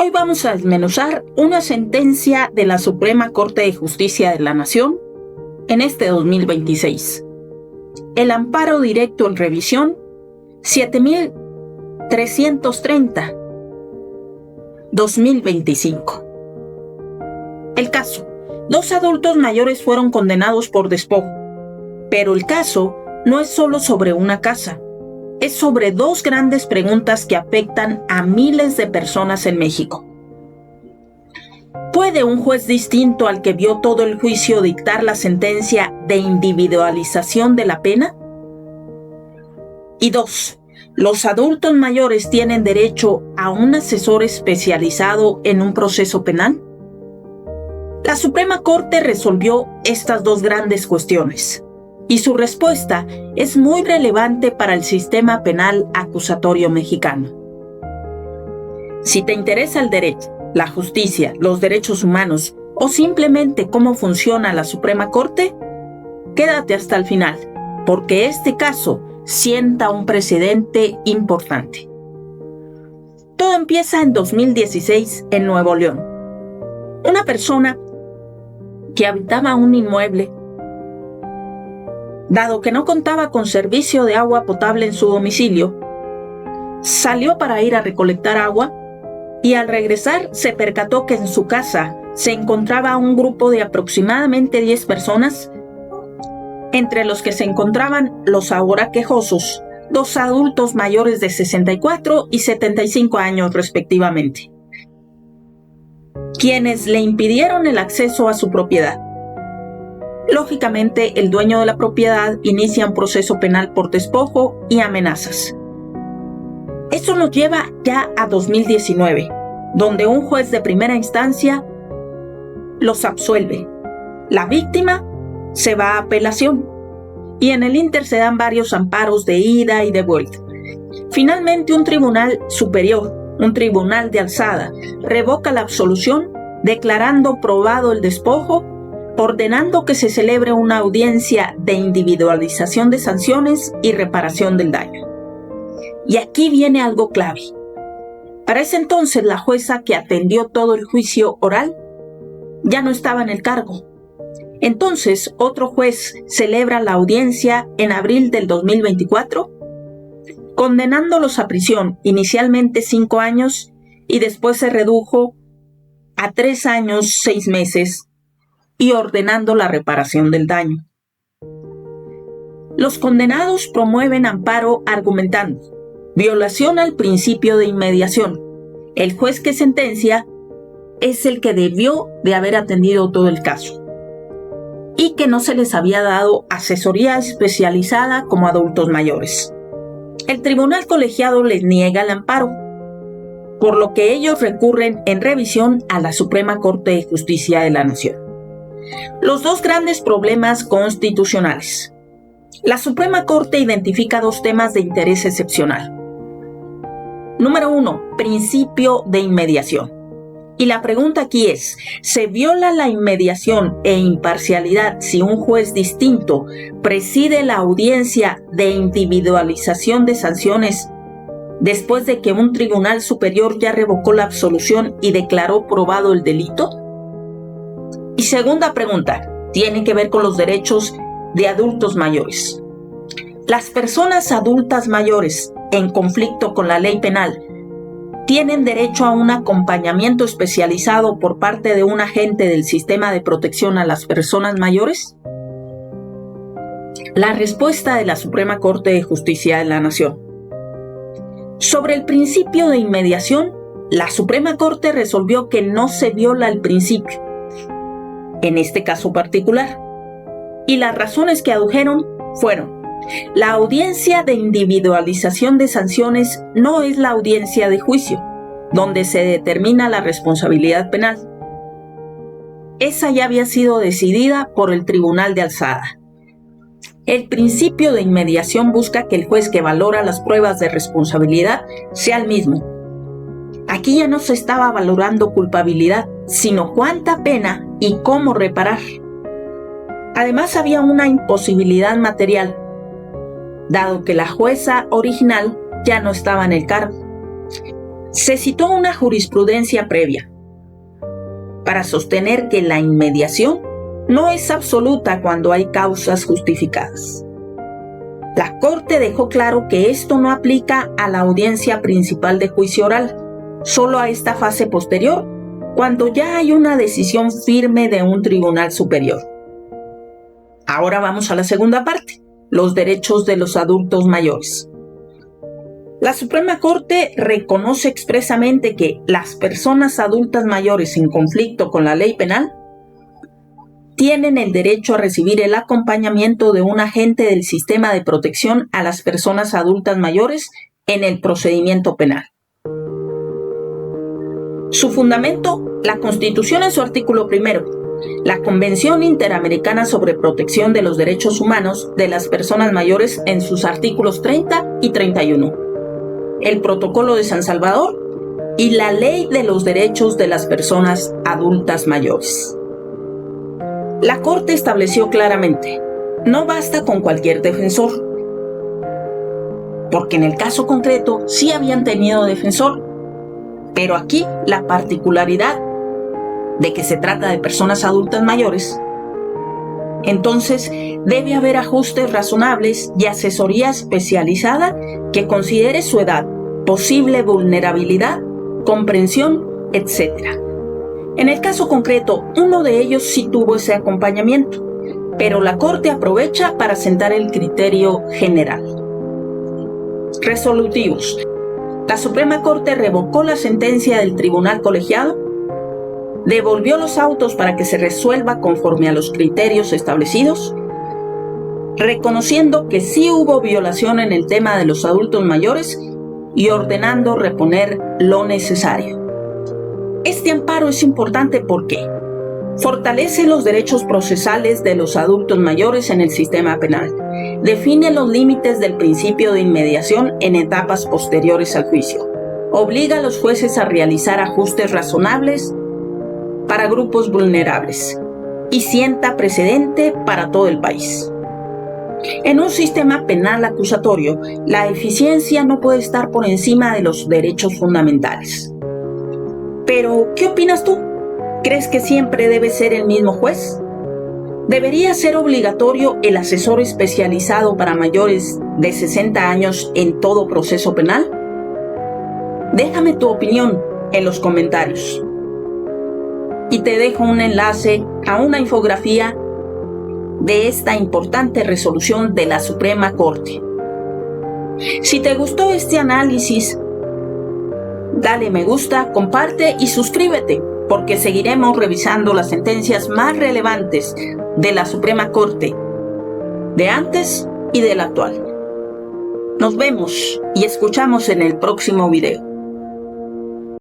Hoy vamos a desmenuzar una sentencia de la Suprema Corte de Justicia de la Nación en este 2026. El amparo directo en revisión 7330-2025. El caso: 2 adultos mayores fueron condenados por despojo, pero el caso no es solo sobre una casa, es sobre 2 grandes preguntas que afectan a miles de personas en México. ¿Puede un juez distinto al que vio todo el juicio dictar la sentencia de individualización de la pena? Y 2, ¿los adultos mayores tienen derecho a un asesor especializado en un proceso penal? La Suprema Corte resolvió estas 2 grandes cuestiones, y su respuesta es muy relevante para el sistema penal acusatorio mexicano. Si te interesa el derecho, la justicia, los derechos humanos o simplemente cómo funciona la Suprema Corte, quédate hasta el final, porque este caso sienta un precedente importante. Todo empieza en 2016 en Nuevo León. Una persona que habitaba un inmueble, dado que no contaba con servicio de agua potable en su domicilio, salió para ir a recolectar agua y al regresar se percató que en su casa se encontraba un grupo de aproximadamente 10 personas, entre los que se encontraban los ahora quejosos, 2 adultos mayores de 64 y 75 años respectivamente, quienes le impidieron el acceso a su propiedad. Lógicamente, el dueño de la propiedad inicia un proceso penal por despojo y amenazas. Eso nos lleva ya a 2019, donde un juez de primera instancia los absuelve. La víctima se va a apelación y en el ínter se dan varios amparos de ida y de vuelta. Finalmente, un tribunal superior, un tribunal de alzada, revoca la absolución, declarando probado el despojo, ordenando que se celebre una audiencia de individualización de sanciones y reparación del daño. Y aquí viene algo clave. Para ese entonces, la jueza que atendió todo el juicio oral ya no estaba en el cargo. Entonces, otro juez celebra la audiencia en abril del 2024, condenándolos a prisión, inicialmente 5 años y después se redujo a 3 años, 6 meses, y ordenando la reparación del daño. Los condenados promueven amparo argumentando violación al principio de inmediación. El juez que sentencia es el que debió de haber atendido todo el caso y que no se les había dado asesoría especializada como adultos mayores. El tribunal colegiado les niega el amparo, por lo que ellos recurren en revisión a la Suprema Corte de Justicia de la Nación. Los 2 grandes problemas constitucionales. La Suprema Corte identifica 2 temas de interés excepcional. Número 1, principio de inmediación. Y la pregunta aquí es, ¿se viola la inmediación e imparcialidad si un juez distinto preside la audiencia de individualización de sanciones después de que un tribunal superior ya revocó la absolución y declaró probado el delito? Y segunda pregunta, tiene que ver con los derechos de adultos mayores. Las personas adultas mayores en conflicto con la ley penal tienen derecho a un acompañamiento especializado por parte de un agente del sistema de protección a las personas mayores. La respuesta de la Suprema Corte de Justicia de la Nación. Sobre el principio de inmediación, la Suprema Corte resolvió que no se viola el principio en este caso particular, y las razones que adujeron fueron: la audiencia de individualización de sanciones no es la audiencia de juicio, donde se determina la responsabilidad penal. Esa ya había sido decidida por el tribunal de alzada. El principio de inmediación busca que el juez que valora las pruebas de responsabilidad sea el mismo. Aquí ya no se estaba valorando culpabilidad, sino cuánta pena y cómo reparar. Además, había una imposibilidad material, dado que la jueza original ya no estaba en el cargo. Se citó una jurisprudencia previa para sostener que la inmediación no es absoluta cuando hay causas justificadas. La Corte dejó claro que esto no aplica a la audiencia principal de juicio oral, solo a esta fase posterior, cuando ya hay una decisión firme de un tribunal superior. Ahora vamos a la segunda parte, los derechos de los adultos mayores. La Suprema Corte reconoce expresamente que las personas adultas mayores en conflicto con la ley penal tienen el derecho a recibir el acompañamiento de un agente del sistema de protección a las personas adultas mayores en el procedimiento penal. Su fundamento, la Constitución en su artículo 1, la Convención Interamericana sobre Protección de los Derechos Humanos de las Personas Mayores en sus artículos 30 y 31, el Protocolo de San Salvador y la Ley de los Derechos de las Personas Adultas Mayores. La Corte estableció claramente, no basta con cualquier defensor, porque en el caso concreto sí habían tenido defensor, pero aquí la particularidad de que se trata de personas adultas mayores, entonces debe haber ajustes razonables y asesoría especializada que considere su edad, posible vulnerabilidad, comprensión, etc. En el caso concreto, uno de ellos sí tuvo ese acompañamiento, pero la Corte aprovecha para sentar el criterio general. Resolutivos. La Suprema Corte revocó la sentencia del Tribunal Colegiado, devolvió los autos para que se resuelva conforme a los criterios establecidos, reconociendo que sí hubo violación en el tema de los adultos mayores y ordenando reponer lo necesario. Este amparo es importante porque fortalece los derechos procesales de los adultos mayores en el sistema penal, define los límites del principio de inmediación en etapas posteriores al juicio, obliga a los jueces a realizar ajustes razonables para grupos vulnerables y sienta precedente para todo el país. En un sistema penal acusatorio, la eficiencia no puede estar por encima de los derechos fundamentales. Pero, ¿qué opinas tú? ¿Crees que siempre debe ser el mismo juez? ¿Debería ser obligatorio el asesor especializado para mayores de 60 años en todo proceso penal? Déjame tu opinión en los comentarios. Y te dejo un enlace a una infografía de esta importante resolución de la Suprema Corte. Si te gustó este análisis, dale me gusta, comparte y suscríbete, porque seguiremos revisando las sentencias más relevantes de la Suprema Corte, de antes y del actual. Nos vemos y escuchamos en el próximo video.